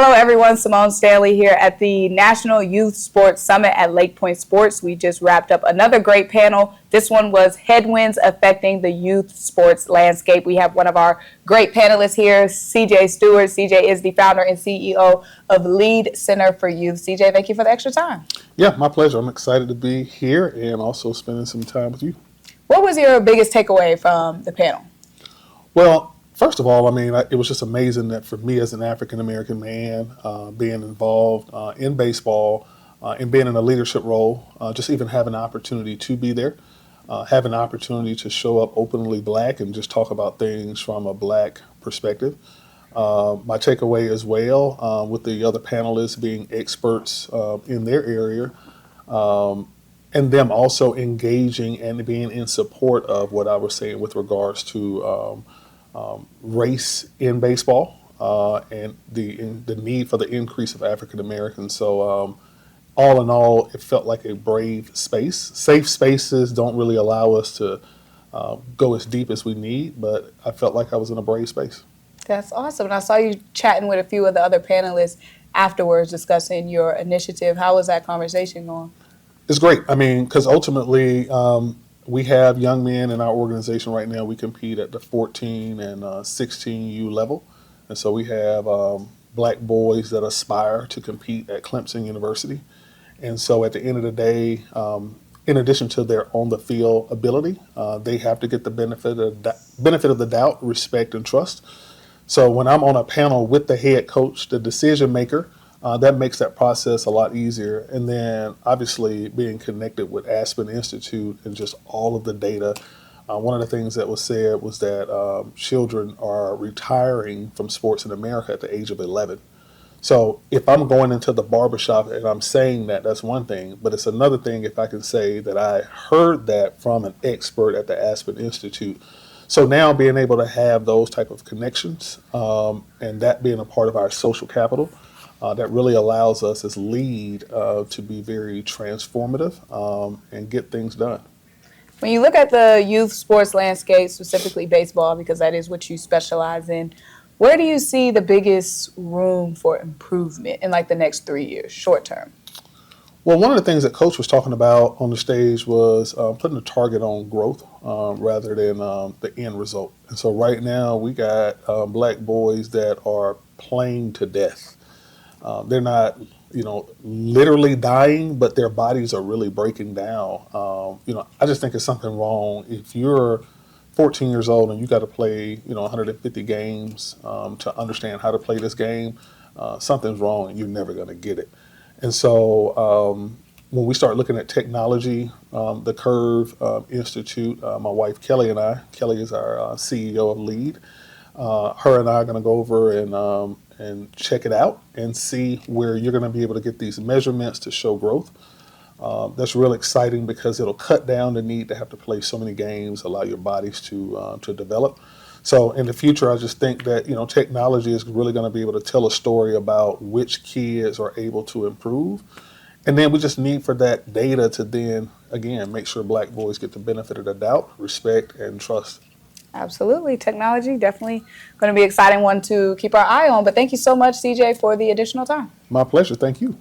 Hello, everyone. Symone Stanley here at the National Youth Sports Summit at Lake Point Sports. We just wrapped up another great panel. This one was Headwinds Affecting the Youth Sports Landscape. We have one of our great panelists here, CJ Stewart. CJ is the founder and CEO of Lead Center for Youth. CJ, thank you for the extra time. Yeah, my pleasure. I'm excited to be here and also spending some time with you. What was your biggest takeaway from the panel? Well, first of all, it was just amazing that for me as an African-American man, being involved in baseball and being in a leadership role, just even having an opportunity to be there, having an opportunity to show up openly Black and just talk about things from a Black perspective. My takeaway as well, with the other panelists being experts in their area, and them also engaging and being in support of what I was saying with regards to race in baseball and the need for the increase of African Americans. So all in all, it felt like a brave space. Safe spaces don't really allow us to go as deep as we need, but I felt like I was in a brave space. That's awesome. And I saw you chatting with a few of the other panelists afterwards discussing your initiative. How was that conversation going? It's great. Because ultimately, we have young men in our organization right now. We compete at the 14 and 16U level. And so we have Black boys that aspire to compete at Clemson University. And so at the end of the day, in addition to their on-the-field ability, they have to get the benefit of the doubt, respect, and trust. So when I'm on a panel with the head coach, the decision maker, that makes that process a lot easier. And then obviously being connected with Aspen Institute and just all of the data. One of the things that was said was that children are retiring from sports in America at the age of 11. So if I'm going into the barbershop and I'm saying that, that's one thing. But it's another thing if I can say that I heard that from an expert at the Aspen Institute. So now being able to have those type of connections and that being a part of our social capital, that really allows us as lead to be very transformative and get things done. When you look at the youth sports landscape, specifically baseball, because that is what you specialize in, where do you see the biggest room for improvement in like the next 3 years, short term? Well, one of the things that Coach was talking about on the stage was putting a target on growth rather than the end result. And so right now we got Black boys that are playing to death. They're not, literally dying, but their bodies are really breaking down. I just think it's something wrong. If you're 14 years old and you got to play, 150 games to understand how to play this game, something's wrong and you're never going to get it. And so when we start looking at technology, the Curve Institute, my wife Kelly and I, Kelly is our CEO of Lead, her and I are going to go over and check it out and see where you're going to be able to get these measurements to show growth. That's really exciting because it'll cut down the need to have to play so many games, allow your bodies to develop. So in the future, I just think that, technology is really going to be able to tell a story about which kids are able to improve. And then we just need for that data to then, again, make sure Black boys get the benefit of the doubt, respect, and trust. Absolutely. Technology, definitely going to be an exciting one to keep our eye on. But thank you so much, CJ, for the additional time. My pleasure. Thank you.